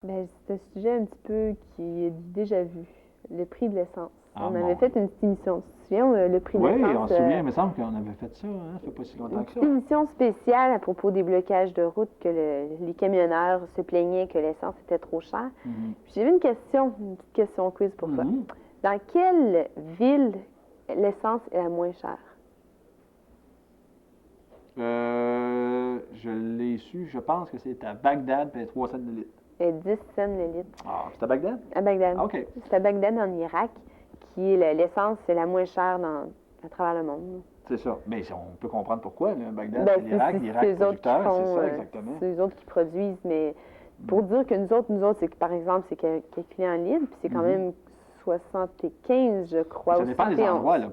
Ben, c'est un sujet un petit peu qui est du déjà vu, le prix de l'essence. Ah, On avait mon fait Dieu. une petite émission, tu te souviens, le prix de Oui, on l'essence, se souvient, il me semble qu'on avait fait ça, hein? Ça fait pas si une longtemps que petite ça. émission spéciale à propos des blocages de route, que les camionneurs se plaignaient que l'essence était trop chère. Mhm. Puis j'ai une petite question quiz pour toi. Mhm. Dans quelle ville l'essence est la moins chère? Je l'ai su, je pense que c'est à Bagdad, puis 3 cents de litre. 10 cents le litre. Ah, c'est à Bagdad? À Bagdad. Ah, OK. C'est à Bagdad, en Irak, qui est l'essence, c'est la moins chère à travers le monde. C'est ça. Mais on peut comprendre pourquoi, là. Bagdad, Ben, c'est l'Irak, l'Irak eux autres qui producteur, c'est font, ça, exactement. c'est eux autres qui produisent, mais pour dire que nous autres, c'est que par exemple, c'est calculé en litres, puis c'est quand même 75, je crois, Ça ou dépend des 71. endroits, là.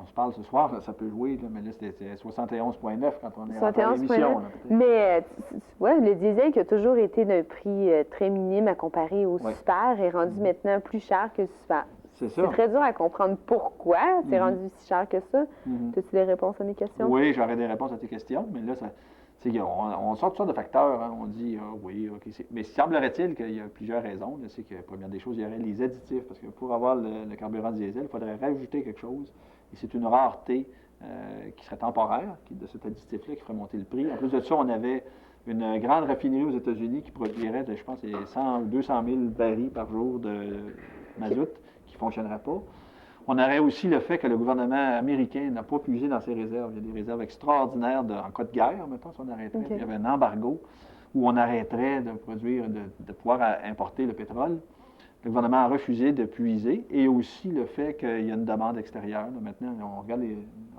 On se parle ce soir, là, ça peut jouer, là, mais là, c'était 71,9 quand on est en 71,9. l'émission, là, peut-être. Mais tu vois, le diesel qui a toujours été d'un prix très minime à comparer au Ouais. super est rendu maintenant plus cher que le super. C'est ça. C'est très dur à comprendre pourquoi c'est rendu si cher que ça. Mhm. As-tu des réponses à mes questions? Oui, j'aurais des réponses à tes questions, mais là, on sort toutes sortes de facteurs. Hein. On dit, oui, OK. Mais semblerait-il qu'il y a plusieurs raisons. C'est que, première des choses, il y aurait les additifs, parce que pour avoir le carburant diesel, il faudrait rajouter quelque chose. Et c'est une rareté qui serait temporaire, de cet additif-là, qui ferait monter le prix. En plus de ça, on avait une grande raffinerie aux États-Unis qui produirait, je pense, 100 ou 200 000 barils par jour de mazout qui ne fonctionnerait pas. On aurait aussi le fait que le gouvernement américain n'a pas puisé dans ses réserves. Il y a des réserves extraordinaires en cas de guerre, mettons, si on arrêterait. OK. Il y avait un embargo où on arrêterait de produire, de pouvoir importer le pétrole. Le gouvernement a refusé de puiser. Et aussi le fait qu'il y a une demande extérieure. Là, maintenant, on regarde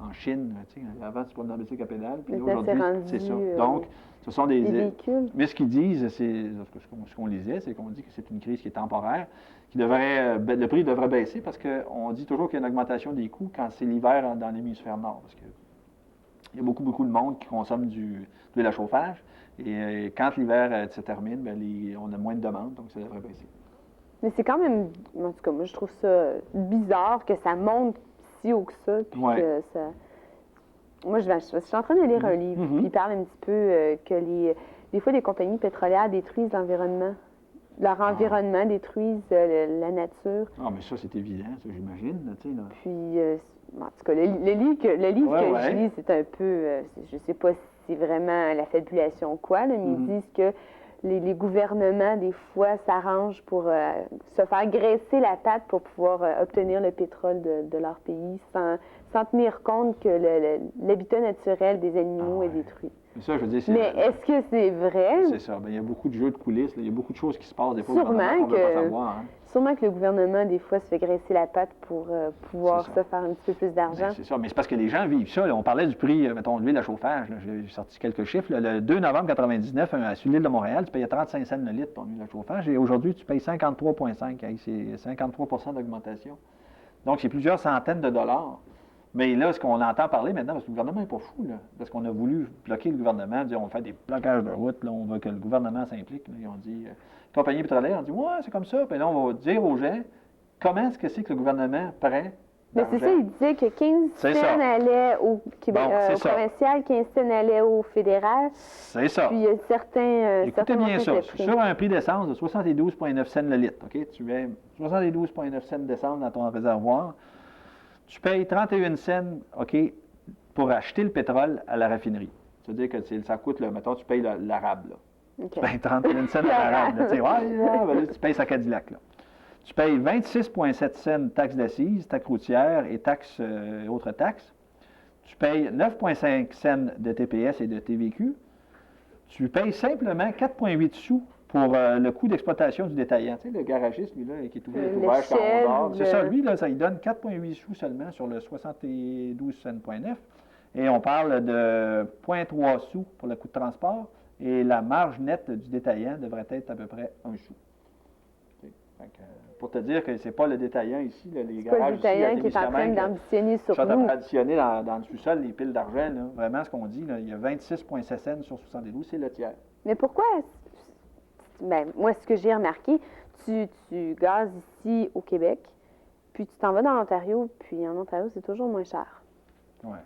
en Chine, avant, tu prenais la bicycle à pédale, puis là, Maintenant, c'est aujourd'hui, rendu, c'est ça. Donc, ce sont les véhicules. Mais ce qu'ils disent, ce qu'on lisait, c'est qu'on dit que c'est une crise qui est temporaire, le prix devrait baisser parce qu'on dit toujours qu'il y a une augmentation des coûts quand c'est l'hiver dans l'hémisphère nord. Parce qu'il y a beaucoup, beaucoup de monde qui consomme de l'huile à chauffage. Et quand l'hiver se termine, on a moins de demandes, donc ça devrait baisser. Mais c'est quand même, en tout cas, moi, je trouve ça bizarre que ça monte si haut que ça. Puis Ouais. que ça... Moi, je suis en train de lire un livre, puis il parle un petit peu que des fois, les compagnies pétrolières détruisent l'environnement. Leur environnement détruisent la nature. Ah, mais ça, c'est évident, ça, j'imagine. Là. Puis, en tout cas, le livre Ouais, que ouais. je lis, c'est un peu, je sais pas si c'est vraiment la fabulation ou quoi, là, mais ils disent que les gouvernements, des fois, s'arrangent pour se faire graisser la patte pour pouvoir obtenir le pétrole de leur pays sans tenir compte que l'habitat naturel des animaux est détruit. Mais ça, je veux dire, Mais est-ce que c'est vrai? C'est ça. Il y a beaucoup de jeux de coulisses, là. Il y a beaucoup de choses qui se passent des fois Sûrement qu'on ne veut pas savoir. Hein. Sûrement que le gouvernement, des fois, se fait graisser la patte pour pouvoir se faire un petit peu plus d'argent. C'est ça. Mais c'est parce que les gens vivent ça. Là. On parlait du prix, mettons, de l'huile à chauffage. J'ai sorti quelques chiffres. Là. Le 2 novembre 1999, sur l'île de Montréal, tu payais 35 cents le litre pour l'huile à chauffage. Et aujourd'hui, tu payes 53,5. C'est 53 d'augmentation. Donc, c'est plusieurs centaines de dollars. Mais là, ce qu'on entend parler maintenant, parce que le gouvernement n'est pas fou, là, parce qu'on a voulu bloquer le gouvernement, dire on fait des blocages de route, là, on veut que le gouvernement s'implique. Là, ils ont dit, compagnie pétrolière, on dit, ouais, c'est comme ça. Puis là, on va dire aux gens, comment est-ce que c'est que le gouvernement prend Mais c'est ça, il disait que 15 cents allaient au provincial, 15 cents allaient au fédéral. C'est ça. Puis il y a certains. Écoutez bien ça. Sur un prix d'essence de 72,9 cents le litre, OK? Tu mets 72,9 cents d'essence dans ton réservoir. Tu payes 31 cents, OK, pour acheter le pétrole à la raffinerie. C'est-à-dire que ça coûte, là, mettons, tu payes l'arabe, là. Okay. Tu payes 31 cents à l'arabe. Là, tu payes sa Cadillac, là. Tu payes 26,7 cents taxes d'assises, taxes routières et autres taxes. Tu payes 9,5 cents de TPS et de TVQ. Tu payes simplement 4,8 sous pour le coût d'exploitation du détaillant. Tu sais, le garagiste, lui, là, qui est ouvert quand on dort. C'est ça, lui, là, ça lui donne 4,8 sous seulement sur le 72,9 $. Et on parle de 0,3 sous pour le coût de transport. Et la marge nette du détaillant devrait être à peu près 1 sou. Pour te dire que c'est pas le détaillant ici, là, les garages ici, c'est pas le détaillant qui est en train d'ambitionner sur nous. Traditionner dans le sous-sol les piles d'argent, là. Vraiment, ce qu'on dit, là, il y a 26,7 cents sur 72, c'est le tiers. Mais pourquoi? Ben, moi, ce que j'ai remarqué, tu gazes ici au Québec, puis tu t'en vas dans l'Ontario, puis en Ontario, c'est toujours moins cher. Oui.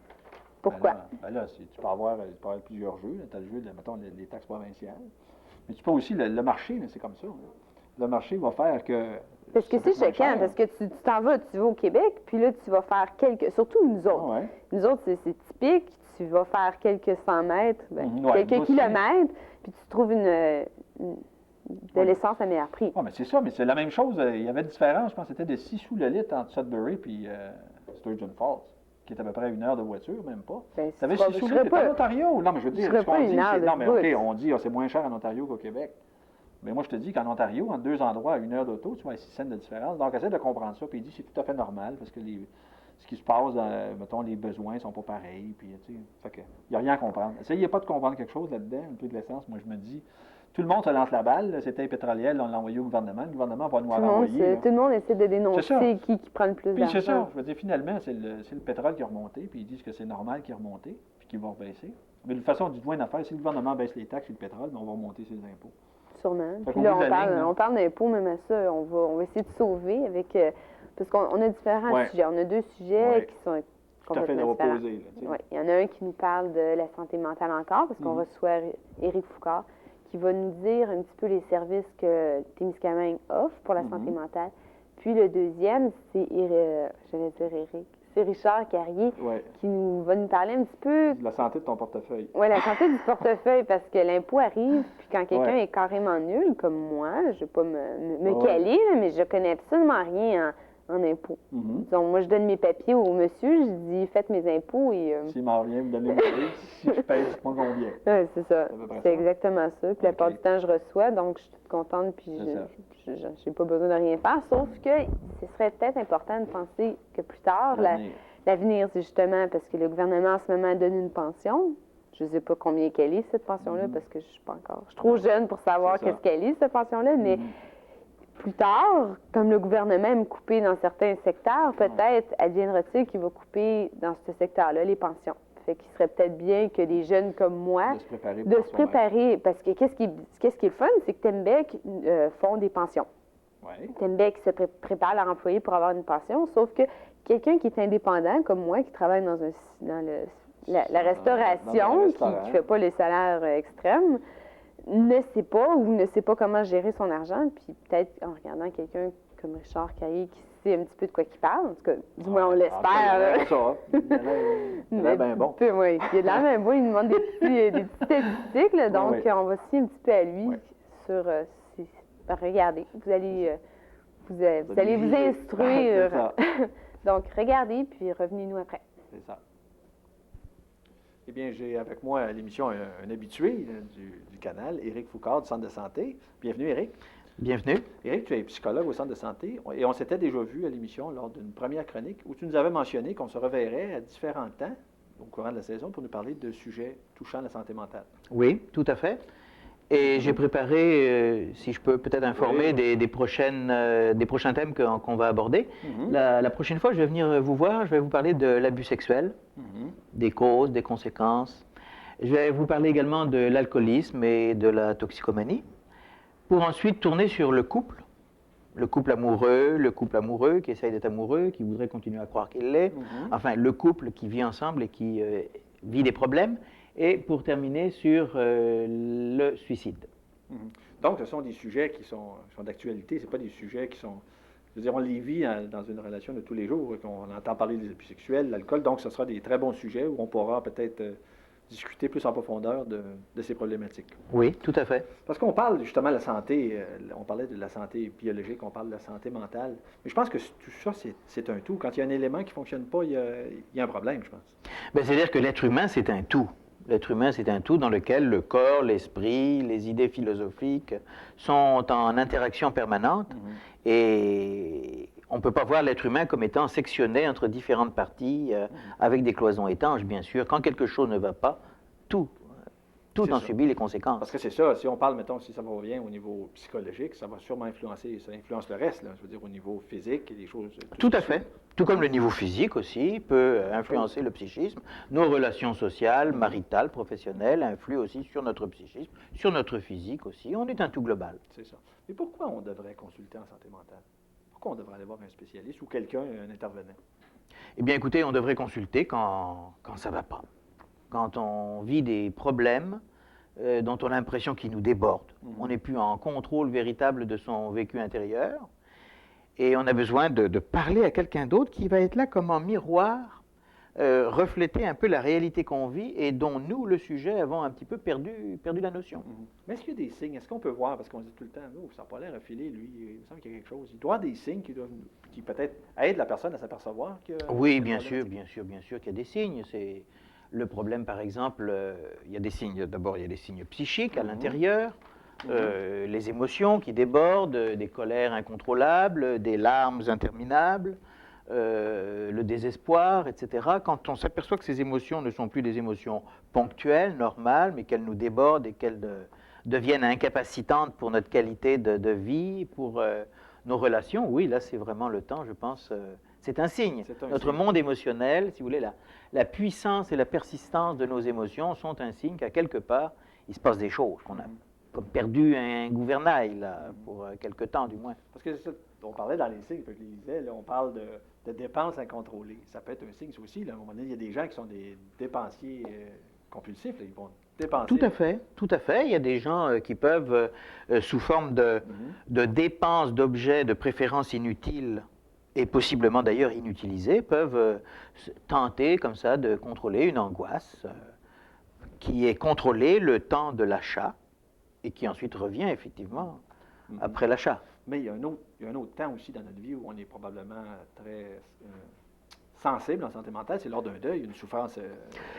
Pourquoi? Tu peux avoir plusieurs jeux. Tu as le jeu de, mettons, les taxes provinciales. Mais tu peux aussi, le marché, là, c'est comme ça. Là. Le marché va faire que... Parce que c'est choquant, parce que tu t'en vas, tu vas au Québec, puis là, tu vas faire surtout nous autres. Ah ouais. Nous autres, c'est typique, tu vas faire quelques 100 mètres, quelques kilomètres, puis tu trouves de l'essence à meilleur prix. Oui, mais c'est ça, mais c'est la même chose. Il y avait une différence, je pense que c'était de 6 sous le litre entre Sudbury et Sturgeon Falls, qui est à peu près 1 heure de voiture, même pas. Ben, tu avais 6 sous le litre, en Ontario. Non, mais je veux dire, non, mais OK, on dit c'est moins cher en Ontario qu'au Québec. Mais moi, je te dis qu'en Ontario, entre 2 endroits à 1 heure d'auto, tu vois, 6 cents de différence. Donc, essaie de comprendre ça, puis il dit c'est tout à fait normal, parce que ce qui se passe, mettons, les besoins ne sont pas pareils, puis, tu sais, fait que, il n'y a rien à comprendre. Essayez pas de comprendre quelque chose là-dedans, un peu de l'essence, moi, je me dis, tout le monde se lance la balle, c'était pétrolier, on l'a envoyé au gouvernement, le gouvernement va nous renvoyer. Tout le monde essaie de dénoncer qui prend le plus d'argent. Puis c'est ça, je veux dire, finalement, c'est le pétrole qui est remonté, puis ils disent que c'est normal qu'il est remonté, puis qu'il va rebaisser. Mais de toute façon, du moins une affaire, si le gouvernement baisse les taxes sur le pétrole, on va remonter ses impôts. Sûrement. Puis là, on parle d'impôts, même à ça, on va essayer de sauver avec... parce qu'on a différents sujets. On a 2 sujets qui sont complètement différents. Oui. Il y en a un qui nous parle de la santé mentale encore, parce qu'on reçoit Éric Foucault, qui va nous dire un petit peu les services que Témiscamingue offre pour la santé mentale. Puis le deuxième, c'est c'est Richard Carrier qui va nous parler un petit peu... La santé de ton portefeuille. Oui, la santé du portefeuille, parce que l'impôt arrive, puis quand quelqu'un est carrément nul, comme moi, je ne vais pas me caler, là, mais je connais absolument rien en impôts. Donc, moi, je donne mes papiers au monsieur, je dis, faites mes impôts et... S'il m'en revient, vous donnez mes papiers. Si je paye, c'est pas combien. Oui, c'est ça. C'est exactement ça. Puis la plupart du temps, je reçois, donc je suis toute contente, puis je n'ai pas besoin de rien faire. Sauf que ce serait peut-être important de penser que plus tard, l'avenir, c'est justement parce que le gouvernement, en ce moment, donne une pension. Je ne sais pas combien qu'elle est, cette pension-là, parce que je suis pas encore... Je suis trop jeune pour savoir qu'est-ce qu'elle est, cette pension-là, mais... Plus tard, comme le gouvernement aime couper dans certains secteurs, peut-être adviendra-t-il qu'il va couper dans ce secteur-là les pensions. Fait qu'il serait peut-être bien que les jeunes comme moi, de se préparer, parce que qu'est-ce qui est le fun, c'est que Tembec font des pensions. Tembec se prépare leur employé pour avoir une pension, sauf que quelqu'un qui est indépendant, comme moi, qui travaille dans la restauration, qui ne fait pas les salaires extrêmes, ne sait pas ou ne sait pas comment gérer son argent, puis peut-être en regardant quelqu'un comme Richard Caillé qui sait un petit peu de quoi il parle, en tout cas, du moins on l'espère. Il a bien bon. Oui, il a de l'air bien bon, il nous demande des petites statistiques, là, donc on va se fier un petit peu à lui sur... regardez, vous allez vous instruire. Donc, regardez, puis revenez-nous après. C'est ça. Eh bien, j'ai avec moi à l'émission un habitué du canal, Éric Foucault, du Centre de santé. Bienvenue, Éric. Bienvenue. Éric, tu es psychologue au Centre de santé et on s'était déjà vu à l'émission lors d'une première chronique où tu nous avais mentionné qu'on se reverrait à différents temps au courant de la saison pour nous parler de sujets touchant la santé mentale. Oui, tout à fait. Et j'ai préparé, si je peux peut-être informer, des prochains thèmes qu'on va aborder. La prochaine fois, je vais venir vous voir, je vais vous parler de l'abus sexuel, des causes, des conséquences. Je vais vous parler également de l'alcoolisme et de la toxicomanie, pour ensuite tourner sur le couple amoureux qui essaye d'être amoureux, qui voudrait continuer à croire qu'il l'est, enfin le couple qui vit ensemble et qui vit des problèmes. Et pour terminer sur le suicide. Donc, ce sont des sujets qui sont d'actualité, ce ne sont pas des sujets qui sont... Je veux dire, on les vit dans une relation de tous les jours, on entend parler des abus sexuels, l'alcool, donc ce sera des très bons sujets où on pourra peut-être discuter plus en profondeur de ces problématiques. Oui, tout à fait. Parce qu'on parle justement de la santé, on parlait de la santé biologique, on parle de la santé mentale, mais je pense que tout ça, c'est un tout. Quand il y a un élément qui ne fonctionne pas, il y a un problème, je pense. Bien, c'est-à-dire que l'être humain, c'est un tout. L'être humain, c'est un tout dans lequel le corps, l'esprit, les idées philosophiques sont en interaction permanente. Et on ne peut pas voir l'être humain comme étant sectionné entre différentes parties avec des cloisons étanches, bien sûr. Quand quelque chose ne va pas, tout en subit les conséquences. Parce que c'est ça, si on parle, mettons, si ça va bien au niveau psychologique, ça va sûrement influencer, ça influence le reste, là, je veux dire, au niveau physique et des choses... Tout à fait. Tout comme le niveau physique aussi peut influencer le psychisme. Nos relations sociales, maritales, professionnelles influent aussi sur notre psychisme, sur notre physique aussi. On est un tout global. C'est ça. Mais pourquoi on devrait consulter en santé mentale? Pourquoi on devrait aller voir un spécialiste ou quelqu'un, un intervenant? Eh bien, écoutez, on devrait consulter quand ça ne va pas. Quand on vit des problèmes dont on a l'impression qu'il nous déborde. On n'est plus en contrôle véritable de son vécu intérieur. Et on a besoin de parler à quelqu'un d'autre qui va être là comme en miroir, refléter un peu la réalité qu'on vit et dont nous, le sujet, avons un petit peu perdu la notion. Mais est-ce qu'il y a des signes? Est-ce qu'on peut voir? Parce qu'on dit tout le temps, oh, ça n'a pas l'air affilé, lui, il me semble qu'il y a quelque chose. Il doit y avoir des signes qui peut-être aident la personne à s'apercevoir que... Oui, bien sûr qu'il y a des signes. C'est le problème, par exemple, il y a des signes, d'abord il y a des signes psychiques à l'intérieur, les émotions qui débordent, des colères incontrôlables, des larmes interminables, le désespoir, etc. Quand on s'aperçoit que ces émotions ne sont plus des émotions ponctuelles, normales, mais qu'elles nous débordent et qu'elles deviennent incapacitantes pour notre qualité de vie, pour nos relations, oui, là c'est vraiment le temps, je pense, c'est un signe. Notre monde émotionnel, si vous voulez, la puissance et la persistance de nos émotions sont un signe qu'à quelque part, il se passe des choses, qu'on a comme perdu un gouvernail, là, pour quelque temps du moins. Parce que on parlait dans les signes, je lisais, là, on parle de dépenses incontrôlées. Ça peut être un signe, ça aussi. Là, à un moment donné, il y a des gens qui sont des dépensiers compulsifs, là, ils vont dépenser. Tout à fait. Il y a des gens qui peuvent, sous forme de dépenses d'objets de préférence inutiles, et possiblement d'ailleurs inutilisés, peuvent tenter comme ça de contrôler une angoisse qui est contrôlée le temps de l'achat et qui ensuite revient effectivement après l'achat. Mais il y a un autre temps aussi dans notre vie où on est probablement très sensible en santé mentale, c'est lors d'un deuil, une souffrance...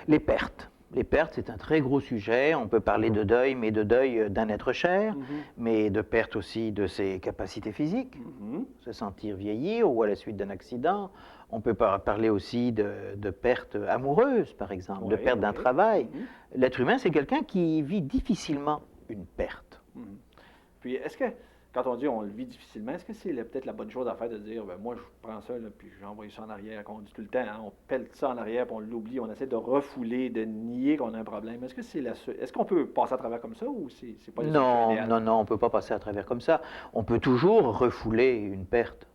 Les pertes. Les pertes, c'est un très gros sujet. On peut parler de deuil, mais de deuil d'un être cher, mais de perte aussi de ses capacités physiques, se sentir vieillir ou à la suite d'un accident. On peut parler aussi de perte amoureuse, par exemple, de perte d'un travail. L'être humain, c'est quelqu'un qui vit difficilement une perte. Puis, est-ce que, quand on dit on le vit difficilement, est-ce que c'est peut-être la bonne chose à faire de dire, ben, moi, je prends ça, là, puis j'envoie ça en arrière, qu'on dit tout le temps, hein, on pèle ça en arrière, puis on l'oublie, on essaie de refouler, de nier qu'on a un problème. Est-ce que est-ce qu'on peut passer à travers comme ça, ou c'est pas Non, on ne peut pas passer à travers comme ça. On peut toujours refouler une perte.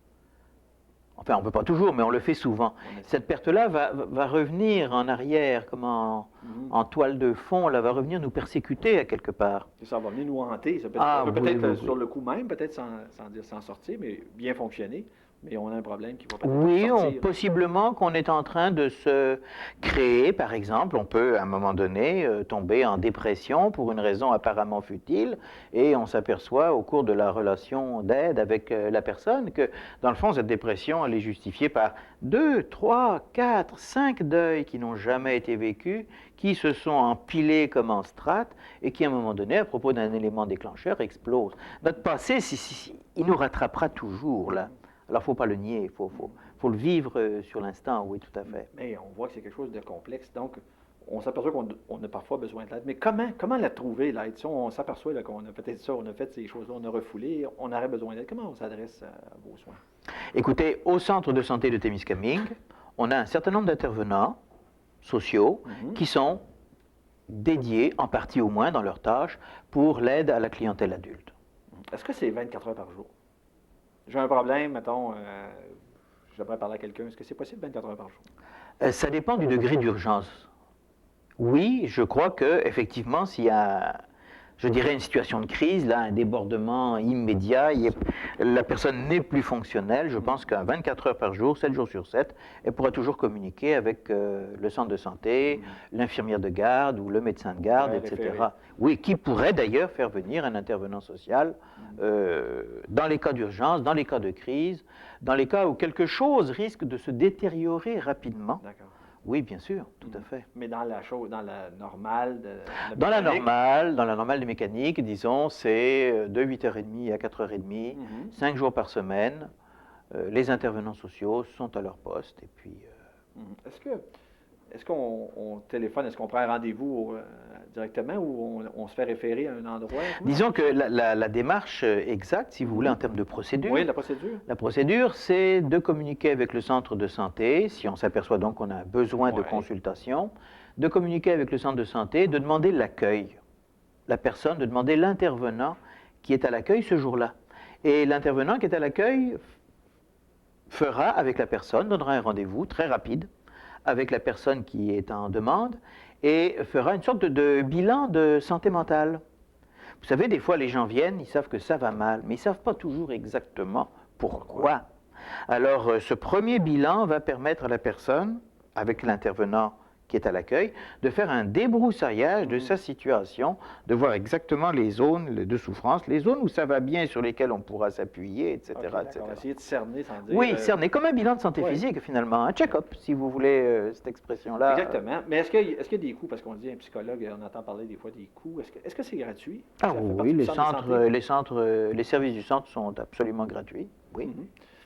Enfin, on ne peut pas toujours, mais on le fait souvent. Cette perte-là va revenir en arrière, comme en toile de fond, là, va revenir nous persécuter à quelque part. Ça va venir nous hanter. Ça peut peut-être sur le coup même, peut-être sans dire s'en sortir, mais bien fonctionner. Mais on a un problème qui va peut-être sortir. Possiblement qu'on est en train de se créer, par exemple, on peut à un moment donné tomber en dépression pour une raison apparemment futile, et on s'aperçoit au cours de la relation d'aide avec la personne que, dans le fond, cette dépression, elle est justifiée par 2, 3, 4, 5 deuils qui n'ont jamais été vécus, qui se sont empilés comme en strates, et qui, à un moment donné, à propos d'un élément déclencheur, explosent. Notre passé, il nous rattrapera toujours, là. Alors, il ne faut pas le nier, il faut le vivre sur l'instant, oui, tout à fait. Mais on voit que c'est quelque chose de complexe, donc on s'aperçoit qu'on a parfois besoin de l'aide. Mais comment la trouver, l'aide? Si on s'aperçoit qu'on a peut-être ça, on a fait ces choses-là, on a refoulé, on aurait besoin d'aide, comment on s'adresse à vos soins? Écoutez, au centre de santé de Témiscamingue, on a un certain nombre d'intervenants sociaux qui sont dédiés, en partie au moins dans leur tâche, pour l'aide à la clientèle adulte. Est-ce que c'est 24 heures par jour? J'ai un problème, mettons, j'aimerais parler à quelqu'un. Est-ce que c'est possible 24 heures par jour? Ça dépend du degré d'urgence. Oui, je crois qu'effectivement, s'il y a, je dirais, une situation de crise, là, un débordement immédiat, la personne n'est plus fonctionnelle, je pense qu'à 24 heures par jour, 7 jours sur 7, elle pourra toujours communiquer avec le centre de santé, l'infirmière de garde ou le médecin de garde, etc. Oui, qui pourrait d'ailleurs faire venir un intervenant social dans les cas d'urgence, dans les cas de crise, dans les cas où quelque chose risque de se détériorer rapidement. D'accord. Oui, bien sûr, tout à fait. Mais dans la normale dans la normale des mécaniques, disons, c'est de 8h30 à 4h30, 5 jours par semaine. Les intervenants sociaux sont à leur poste. Et puis, Est-ce qu'on téléphone, est-ce qu'on prend un rendez-vous directement ou on se fait référer à un endroit? Disons que la démarche exacte, si vous voulez, en termes de procédure. Oui, la procédure. La procédure, c'est de communiquer avec le centre de santé, si on s'aperçoit donc qu'on a besoin de consultation, de communiquer avec le centre de santé, de demander l'accueil. La personne, de demander l'intervenant qui est à l'accueil ce jour-là. Et l'intervenant qui est à l'accueil fera avec la personne, donnera un rendez-vous très rapide avec la personne qui est en demande, et fera une sorte de bilan de santé mentale. Vous savez, des fois, les gens viennent, ils savent que ça va mal, mais ils ne savent pas toujours exactement pourquoi. Alors, ce premier bilan va permettre à la personne, avec l'intervenant qui est à l'accueil, de faire un débroussaillage de sa situation, de voir exactement les zones de souffrance, les zones où ça va bien, sur lesquelles on pourra s'appuyer, etc. etc. On va essayer de cerner sans dire... Oui, cerner, comme un bilan de santé physique, finalement, un check-up, si vous voulez cette expression-là. Exactement. Mais est-ce qu'il y a des coûts, parce qu'on dit un psychologue, on entend parler des fois des coûts, est-ce que c'est gratuit? Ah oui, les services du centre sont absolument gratuits, oui.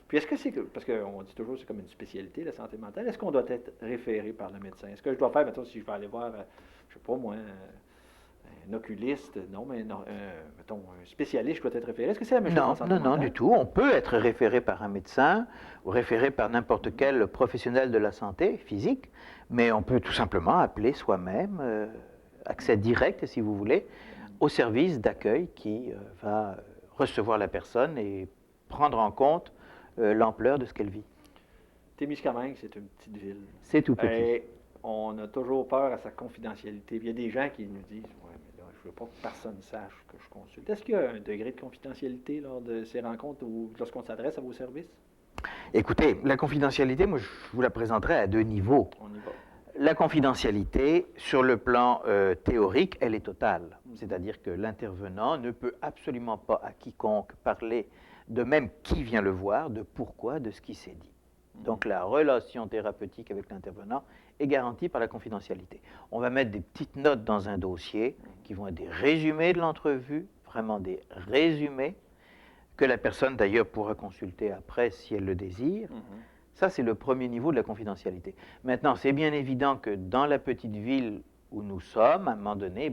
Puis est-ce que c'est, parce qu'on dit toujours que c'est comme une spécialité, la santé mentale, est-ce qu'on doit être référé par le médecin? Est-ce que je dois faire, mettons, si je vais aller voir, je sais pas moi, un oculiste, non, mais non, mettons, un spécialiste, je dois être référé? Est-ce que c'est la même chose en santé mentale? Non, du tout. On peut être référé par un médecin ou référé par n'importe quel professionnel de la santé physique, mais on peut tout simplement appeler soi-même, accès direct, si vous voulez, au service d'accueil qui va recevoir la personne et prendre en compte l'ampleur de ce qu'elle vit. Témiscamingue, c'est une petite ville. C'est tout petit. Et on a toujours peur à sa confidentialité. Puis il y a des gens qui nous disent, ouais, mais là, je ne veux pas que personne sache que je consulte. Est-ce qu'il y a un degré de confidentialité lors de ces rencontres ou lorsqu'on s'adresse à vos services? Écoutez, la confidentialité, moi, je vous la présenterai à deux niveaux. On y va. La confidentialité, sur le plan théorique, elle est totale. C'est-à-dire que l'intervenant ne peut absolument pas à quiconque parler de même qui vient le voir, de pourquoi, de ce qui s'est dit. Donc la relation thérapeutique avec l'intervenant est garantie par la confidentialité. On va mettre des petites notes dans un dossier qui vont être des résumés de l'entrevue, vraiment des résumés, que la personne d'ailleurs pourra consulter après si elle le désire. Ça, c'est le premier niveau de la confidentialité. Maintenant, c'est bien évident que dans la petite ville où nous sommes, à un moment donné,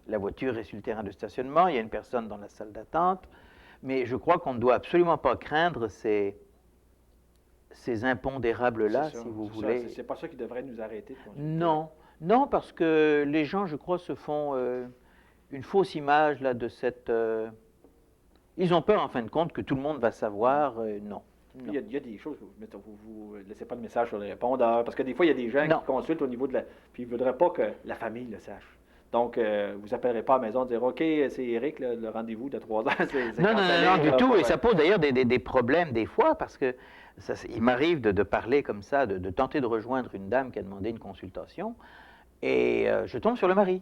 la voiture est sur le terrain de stationnement, il y a une personne dans la salle d'attente, mais je crois qu'on ne doit absolument pas craindre ces impondérables-là, si vous voulez. C'est pas ça qui devrait nous arrêter de consulter. Non, parce que les gens, je crois, se font une fausse image là, de cette... Ils ont peur, en fin de compte, que tout le monde va savoir. Non. Il y a des choses, vous ne laissez pas de message sur les répondeurs, parce que des fois, il y a des gens qui consultent au niveau de la... Puis ils ne voudraient pas que la famille le sache. Donc, vous n'appellerez pas à la maison et dire « OK, c'est Éric, le rendez-vous de 3 heures. » Non, du tout. Et ça pose d'ailleurs des problèmes des fois, parce que il m'arrive de parler comme ça, de tenter de rejoindre une dame qui a demandé une consultation, et je tombe sur le mari.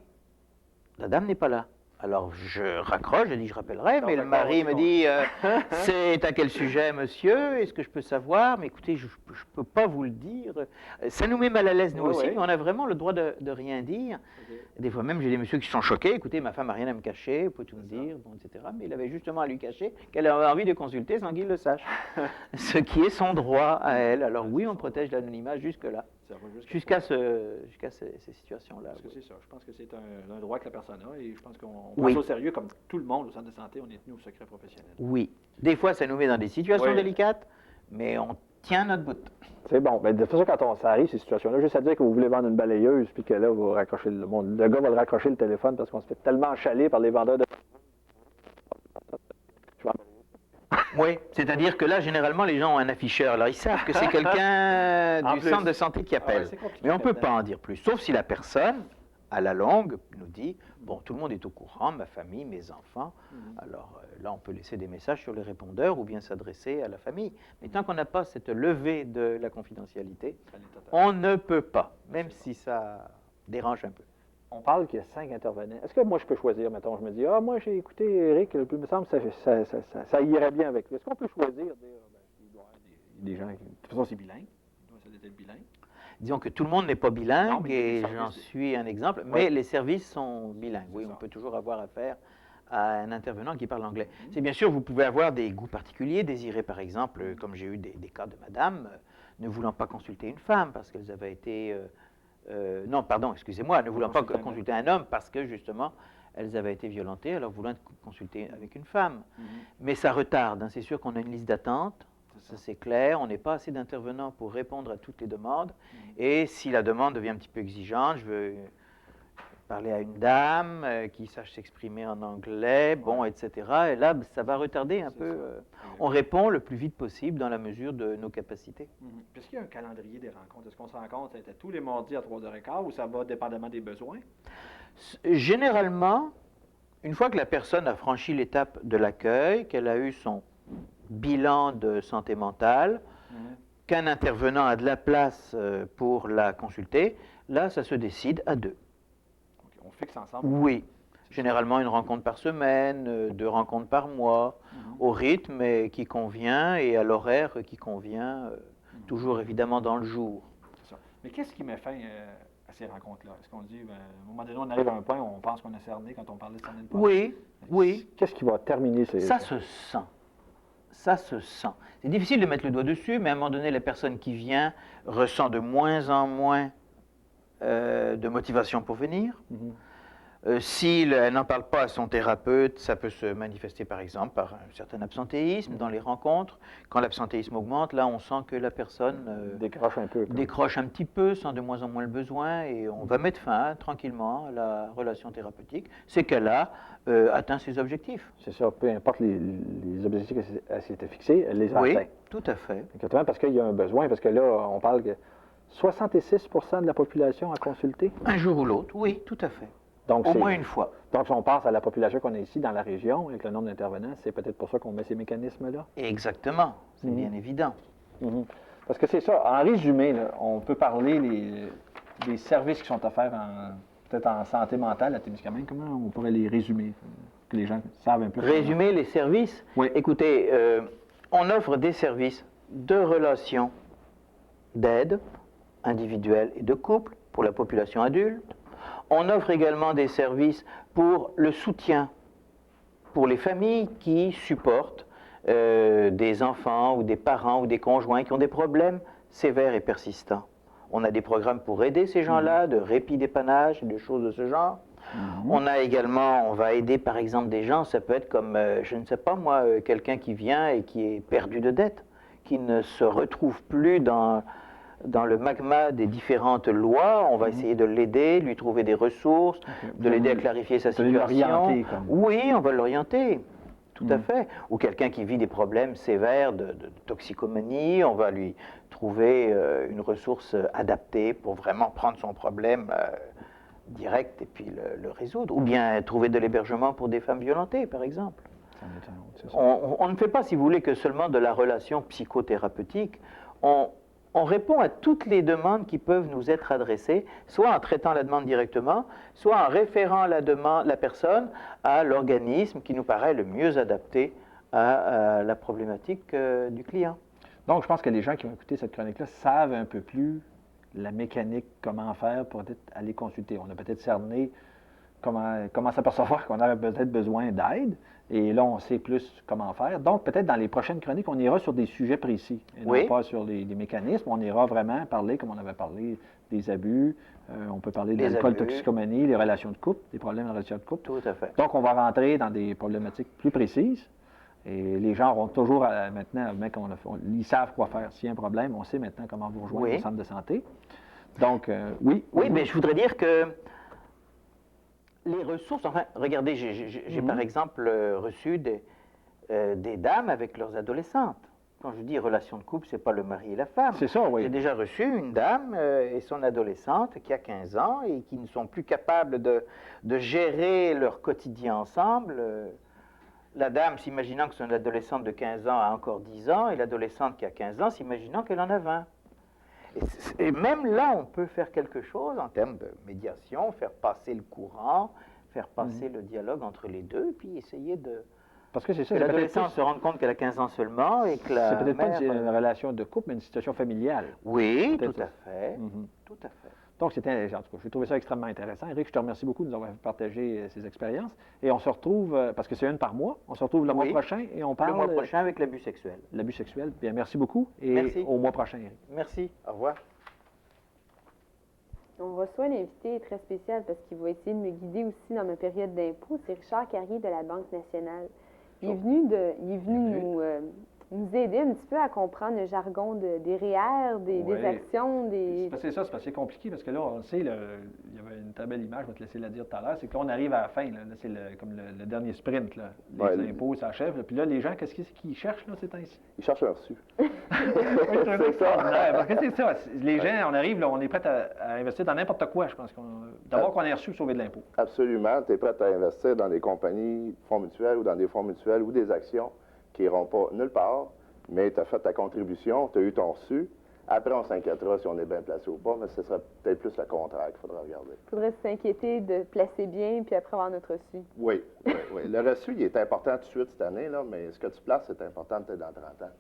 La dame n'est pas là. Alors, je raccroche, je dis, je rappellerai, mais le mari me dit, c'est à quel sujet, monsieur? Est-ce que je peux savoir? Mais écoutez, je ne peux pas vous le dire. Ça nous met mal à l'aise, nous aussi, mais on a vraiment le droit de rien dire. Des fois même, j'ai des messieurs qui sont choqués. Écoutez, ma femme n'a rien à me cacher, vous pouvez tout me dire, bon, etc. Mais il avait justement à lui cacher qu'elle avait envie de consulter sans qu'il le sache. Ce qui est son droit à elle. Alors oui, on protège l'anonymat jusque-là. Jusqu'à ces situations-là. Parce que c'est ça. Je pense que c'est un droit que la personne a et je pense qu'on prend ça au sérieux comme tout le monde au centre de santé, on est tenu au secret professionnel. Oui. Des fois, ça nous met dans des situations délicates, mais on tient notre bout. C'est bon. Bien, de toute façon, quand ça arrive, ces situations-là, juste à dire que vous voulez vendre une balayeuse puis que là, vous raccrochez le gars va le raccrocher le téléphone parce qu'on se fait tellement chaler par les vendeurs de... Oui, c'est-à-dire que là, généralement, les gens ont un afficheur. Alors, ils savent que c'est quelqu'un du centre de santé qui appelle. Mais on ne peut pas en dire plus. Sauf si la personne, à la longue, nous dit, bon, tout le monde est au courant, ma famille, mes enfants. Alors là, on peut laisser des messages sur les répondeurs ou bien s'adresser à la famille. Mais tant qu'on n'a pas cette levée de la confidentialité, on ne peut pas, même si ça dérange un peu. On parle qu'il y a 5 intervenants. Est-ce que moi, je peux choisir, mettons, je me dis, moi, j'ai écouté Éric, il me semble que ça irait bien avec lui. Est-ce qu'on peut choisir, dire, il doit y avoir des gens qui... De toute façon, c'est bilingue. Ça doit être bilingue. Disons que tout le monde n'est pas bilingue, et j'en suis un exemple, mais les services sont bilingues. Oui, on peut toujours avoir affaire à un intervenant qui parle anglais. C'est bien sûr, vous pouvez avoir des goûts particuliers, désirer par exemple, comme j'ai eu des cas de madame, ne voulant pas consulter une femme parce qu'elles avaient été... non, pardon, excusez-moi, ne voulant pas consulter un homme parce que justement, elles avaient été violentées, alors voulant consulter avec une femme. Mais ça retarde, c'est sûr qu'on a une liste d'attente, ça c'est clair, on n'est pas assez d'intervenants pour répondre à toutes les demandes, et si la demande devient un petit peu exigeante, je veux parler à une dame, qui sache s'exprimer en anglais, bon, etc. Et là, ça va retarder un C'est peu. ça. On répond le plus vite possible dans la mesure de nos capacités. Est-ce qu'il y a un calendrier des rencontres? Est-ce qu'on se rencontre tous les mardis à 3h15 ou ça va dépendamment des besoins? Généralement, une fois que la personne a franchi l'étape de l'accueil, qu'elle a eu son bilan de santé mentale, qu'un intervenant a de la place pour la consulter, là, ça se décide à 2. Okay, on fixe ensemble? Oui. Généralement, une rencontre par semaine, 2 rencontres par mois, au rythme qui convient et à l'horaire qui convient, toujours évidemment dans le jour. C'est ça. Mais qu'est-ce qui met fin à ces rencontres-là? Est-ce qu'on dit, à un moment donné, on arrive à un point où on pense qu'on a cerné quand on parlait de cerner le poste? Oui, oui. Qu'est-ce qui va terminer ces... Ça se sent. Ça se sent. C'est difficile de mettre le doigt dessus, mais à un moment donné, la personne qui vient ressent de moins en moins de motivation pour venir. Si elle n'en parle pas à son thérapeute, ça peut se manifester par exemple par un certain absentéisme dans les rencontres. Quand l'absentéisme augmente, là on sent que la personne décroche un peu. décroche un petit peu, sent de moins en moins le besoin et on va mettre fin tranquillement à la relation thérapeutique. C'est qu'elle a atteint ses objectifs. C'est ça, peu importe les objectifs qu'elle s'était fixés, elle les a Oui, atteints. tout à fait. Exactement, parce qu'il y a un besoin, parce que là, on parle que 66 de la population a consulté. Un jour ou l'autre, oui, tout à fait. Donc, au moins une fois. Donc, si on pense à la population qu'on a ici dans la région, avec le nombre d'intervenants, c'est peut-être pour ça qu'on met ces mécanismes-là. Exactement, c'est bien évident. Parce que c'est ça, en résumé, là, on peut parler des services qui sont offerts peut-être en santé mentale à Témiscamingue. Comment on pourrait les résumer, que les gens savent un peu? Résumer les services? Oui. Écoutez, on offre des services de relations d'aide individuelle et de couple pour la population adulte. On offre également des services pour le soutien pour les familles qui supportent des enfants ou des parents ou des conjoints qui ont des problèmes sévères et persistants. On a des programmes pour aider ces gens-là, de répit dépannage, des choses de ce genre. On a également, on va aider par exemple des gens, ça peut être comme, je ne sais pas moi, quelqu'un qui vient et qui est perdu de dette, qui ne se retrouve plus dans le magma des différentes lois, on va essayer de l'aider, lui trouver des ressources, de l'aider à clarifier sa situation. Oui, on va l'orienter, tout à fait. Ou quelqu'un qui vit des problèmes sévères de toxicomanie, on va lui trouver une ressource adaptée pour vraiment prendre son problème direct et puis le résoudre. Ou bien trouver de l'hébergement pour des femmes violentées, par exemple. On ne fait pas, si vous voulez, que seulement de la relation psychothérapeutique. On répond à toutes les demandes qui peuvent nous être adressées, soit en traitant la demande directement, soit en référant la personne à l'organisme qui nous paraît le mieux adapté à la problématique du client. Donc, je pense que les gens qui vont écouter cette chronique-là savent un peu plus la mécanique, comment faire pour peut-être aller consulter. On a peut-être cerné comment s'apercevoir qu'on a peut-être besoin d'aide. Et là, on sait plus comment faire. Donc, peut-être dans les prochaines chroniques, on ira sur des sujets précis, et non pas sur les mécanismes. On ira vraiment parler, comme on avait parlé, des abus. On peut parler de l'alcool, toxicomanie, les relations de couple, des problèmes de relations de couple. Tout à fait. Donc, on va rentrer dans des problématiques plus précises. Et les gens auront toujours, maintenant, ils savent quoi faire. S'il y a un problème, on sait maintenant comment vous rejoindre au centre de santé. Donc, oui. Oui, mais je voudrais dire que les ressources, enfin, regardez, j'ai par exemple reçu des dames avec leurs adolescentes. Quand je dis relation de couple, ce n'est pas le mari et la femme. C'est ça, oui. J'ai déjà reçu une dame et son adolescente qui a 15 ans et qui ne sont plus capables de gérer leur quotidien ensemble. La dame s'imaginant que son adolescente de 15 ans a encore 10 ans et l'adolescente qui a 15 ans s'imaginant qu'elle en a 20. Et même là, on peut faire quelque chose en termes de médiation, faire passer le courant, faire passer le dialogue entre les deux, puis essayer de... Parce que c'est ça. L'adolescent se rend compte qu'elle a 15 ans seulement et que la c'est peut-être mère... pas une relation de couple, mais une situation familiale. Oui, tout à fait. Tout à fait. Donc, c'était, en tout cas, j'ai trouvé ça extrêmement intéressant. Éric, je te remercie beaucoup de nous avoir partagé ces expériences. Et on se retrouve, parce que c'est une par mois, on se retrouve le mois prochain et on parle... Le mois prochain avec l'abus sexuel. L'abus sexuel. Bien, merci beaucoup et au mois prochain, Éric. Merci. Au revoir. On reçoit un invité très spécial parce qu'il va essayer de me guider aussi dans ma période d'impôt. C'est Richard Carrier de la Banque nationale. Il est venu nous aider un petit peu à comprendre le jargon des REER, des actions, des... C'est ça, c'est parce que c'est compliqué, parce que là, on sait, il y avait une très belle image, je vais te laisser la dire tout à l'heure, c'est que là, on arrive à la fin, là, c'est comme le dernier sprint, là. Les impôts s'achèvent, puis là, les gens, qu'est-ce qu'ils cherchent, là, ces temps-ci? Ils cherchent un reçu. C'est ça. Parce que c'est ça, les gens, on arrive, là, on est prêt à investir dans n'importe quoi, je pense. D'abord qu'on ait reçu pour sauver de l'impôt. Absolument, tu es prêt à investir dans des compagnies, fonds mutuels ou dans des fonds mutuels ou des actions qui n'iront pas nulle part, mais tu as fait ta contribution, tu as eu ton reçu. Après, on s'inquiétera si on est bien placé ou pas, mais ce sera peut-être plus le contraire qu'il faudra regarder. Il faudrait s'inquiéter de placer bien, puis après avoir notre reçu. Oui. Le reçu, il est important tout de suite cette année, là, mais ce que tu places, c'est important peut-être dans 30 ans.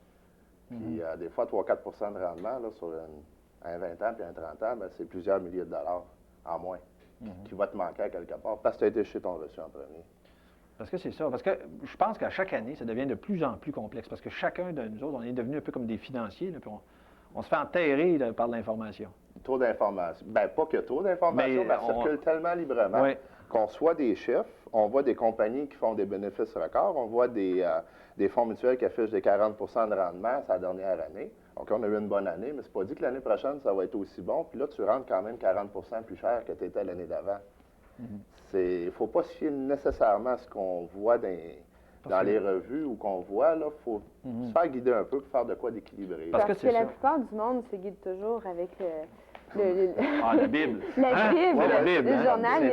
Puis des fois, 3-4 de rendement là, sur un 20 ans puis un 30 ans, ben, c'est plusieurs milliers de dollars en moins qui va te manquer à quelque part parce que tu as été chez ton reçu en premier. Parce que c'est ça. Parce que je pense qu'à chaque année, ça devient de plus en plus complexe. Parce que chacun de nous autres, on est devenu un peu comme des financiers. Là, puis on se fait enterrer là, par l'information. Trop d'informations. Bien, pas que trop d'informations, mais ça circule tellement librement qu'on reçoit des chiffres, on voit des compagnies qui font des bénéfices records, on voit des fonds mutuels qui affichent des 40 de rendement sa dernière année. Donc, on a eu une bonne année, mais c'est pas dit que l'année prochaine, ça va être aussi bon. Puis là, tu rentres quand même 40 plus cher que tu étais l'année d'avant. Il ne faut pas se fier nécessairement à ce qu'on voit dans les revues ou qu'on voit. Il faut se faire guider un peu pour faire de quoi d'équilibré. Parce que la plupart du monde se guide toujours avec la Bible. La Bible, la Bible, le journal, les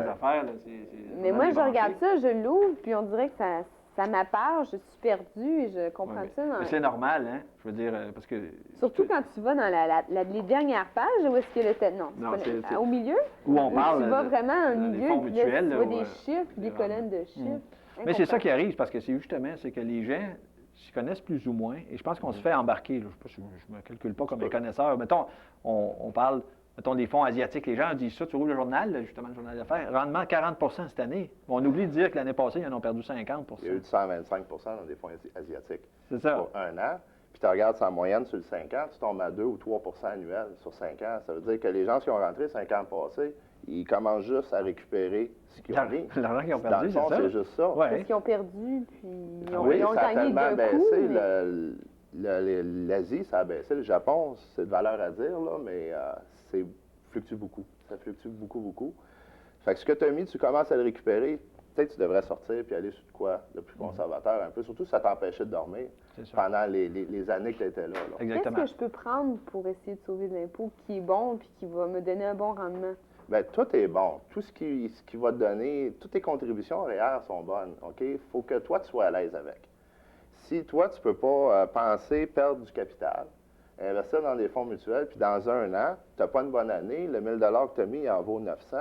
affaires. Mais moi, je regarde ça, je l'ouvre, puis on dirait que ça m'appare, je suis perdue et je comprends ça. Mais c'est normal, hein? Je veux dire, parce que... Surtout quand tu vas dans les dernières pages, où est-ce que le tête? Non, c'est au milieu. Où on parle... Tu vas vraiment au milieu, fonds mutuels, tu vois des chiffres, des colonnes de chiffres. Mais c'est ça qui arrive, parce que c'est justement, c'est que les gens s'y connaissent plus ou moins, et je pense qu'on se fait embarquer. Là, je ne me calcule pas comme un connaisseur. Mettons, on parle... Mettons, des fonds asiatiques, les gens disent ça, tu ouvres le journal, justement, le journal d'affaires, rendement 40 cette année. On oublie de dire que l'année passée, ils en ont perdu 50 Il y a eu 125 dans des fonds asiatiques. C'est ça. Pour un an. Puis tu regardes sa moyenne sur le 5 ans, tu tombes à 2 ou 3 annuels sur 5 ans. Ça veut dire que les gens qui ont rentré 5 ans passés, ils commencent juste à récupérer ce qu'ils ont mis. L'argent qu'ils ont perdu, dans le fond, c'est juste ça. C'est ce qu'ils ont perdu, puis ils ont ça a gagné tellement de baissé. Mais... L'Asie, ça a baissé. Le Japon, c'est de valeur à dire, là, mais ça fluctue beaucoup. Ça fluctue beaucoup, beaucoup. Fait que ce que tu as mis, tu commences à le récupérer. Peut-être que tu devrais sortir puis aller sur quoi de plus conservateur un peu. Surtout si ça t'empêchait de dormir pendant les années que tu étais là. Exactement. Qu'est-ce que je peux prendre pour essayer de sauver de l'impôt qui est bon puis qui va me donner un bon rendement? Bien, tout est bon. Tout ce qui va te donner, toutes tes contributions REER sont bonnes. OK? Il faut que toi, tu sois à l'aise avec. Si toi, tu ne peux pas penser perdre du capital, investir dans des fonds mutuels, puis dans un an, tu n'as pas une bonne année, le 1000 $ que tu as mis, il en vaut 900,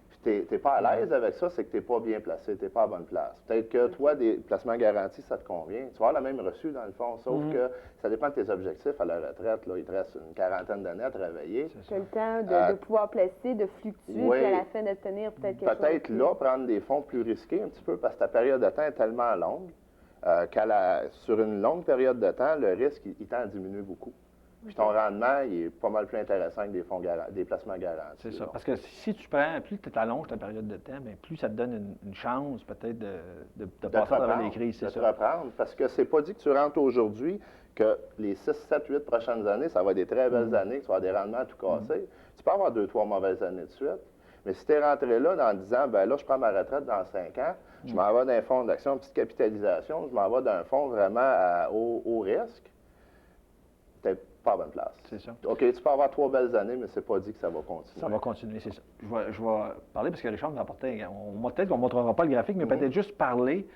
puis tu n'es pas à l'aise avec ça, c'est que tu n'es pas bien placé, tu n'es pas à bonne place. Peut-être que toi, des placements garantis, ça te convient. Tu vas avoir la même reçu, dans le fond, sauf que ça dépend de tes objectifs à la retraite. Là, il te reste une quarantaine d'années à travailler. Tu as le temps de pouvoir placer, de fluctuer, puis à la fin d'obtenir peut-être quelque chose. Peut-être là, prendre des fonds plus risqués un petit peu, parce que ta période de temps est tellement longue. Sur une longue période de temps, le risque, il tend à diminuer beaucoup. Puis ton rendement, il est pas mal plus intéressant que des placements garantis. C'est ça. Parce que si tu prends, plus tu allonges ta période de temps, bien, plus ça te donne une chance peut-être de passer à travers les crises. De te reprendre. Parce que c'est pas dit que tu rentres aujourd'hui, que les 6, 7, 8 prochaines années, ça va être des très belles années, que tu vas avoir des rendements à tout casser. Tu peux avoir 2, 3 mauvaises années de suite. Mais si tu es rentré là en disant, ben là, je prends ma retraite dans 5 ans, je m'en vais d'un fonds d'action, petite capitalisation, je m'en vais d'un fonds vraiment au risque, tu n'es pas à bonne place. C'est ça. OK, tu peux avoir 3 belles années, mais c'est pas dit que ça va continuer. Ça va continuer, c'est ça. Je vais parler, parce que Richard nous a apporté, peut-être qu'on ne montrera pas le graphique, mais peut-être juste parler.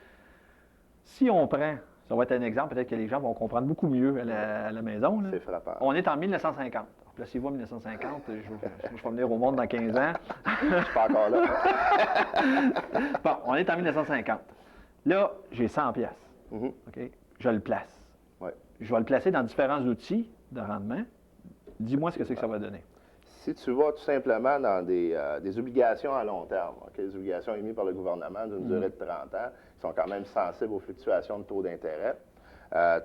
Si on prend, ça va être un exemple, peut-être que les gens vont comprendre beaucoup mieux à la maison. C'est frappant. On est en 1950. Placez-vous en 1950, je vais venir au monde dans 15 ans. Je suis pas encore là. Bon, on est en 1950. Là, j'ai 100 piastres. OK? Je le place. Ouais. Je vais le placer dans différents outils de rendement. Dis-moi ce que c'est que ça va donner. Si tu vas tout simplement dans des obligations à long terme, des obligations émises par le gouvernement d'une durée de 30 ans, qui sont quand même sensibles aux fluctuations de taux d'intérêt,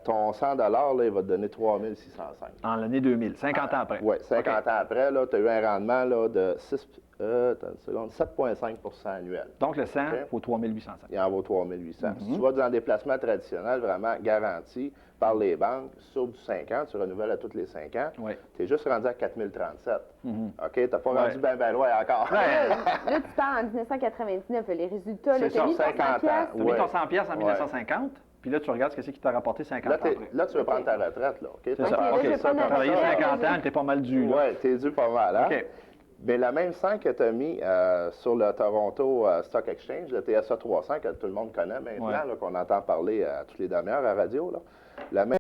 ton 100 là, il va te donner 3 605. En l'année 2000, 50 ans après. Oui, 50 ans après, tu as eu un rendement là, de 7,5 annuel. Donc, le 100 vaut 3 805. Il en vaut 3 800. Si tu vas dans des placements traditionnels, vraiment garantis par les banques, sur du 5 ans, tu renouvelles à tous les 5 ans, tu es juste rendu à 4 037. OK? Tu n'as pas rendu bien loin encore. Là, tu parles en 1999, les résultats, C'est ça, 50 ans. Tu as mis ton 100 pièces en 1950, puis là, tu regardes ce qui t'a rapporté 50 ans après. Là, tu veux prendre ta retraite. Là, OK? C'est ça. OK, ça, tu as travaillé 50 ans, tu es pas mal dû. Oui, tu es dû pas mal. Hein? OK. Mais la même 100 que tu as mis sur le Toronto Stock Exchange, le TSA 300, que tout le monde connaît maintenant, qu'on entend parler toutes les demi-heures à la radio, là, la même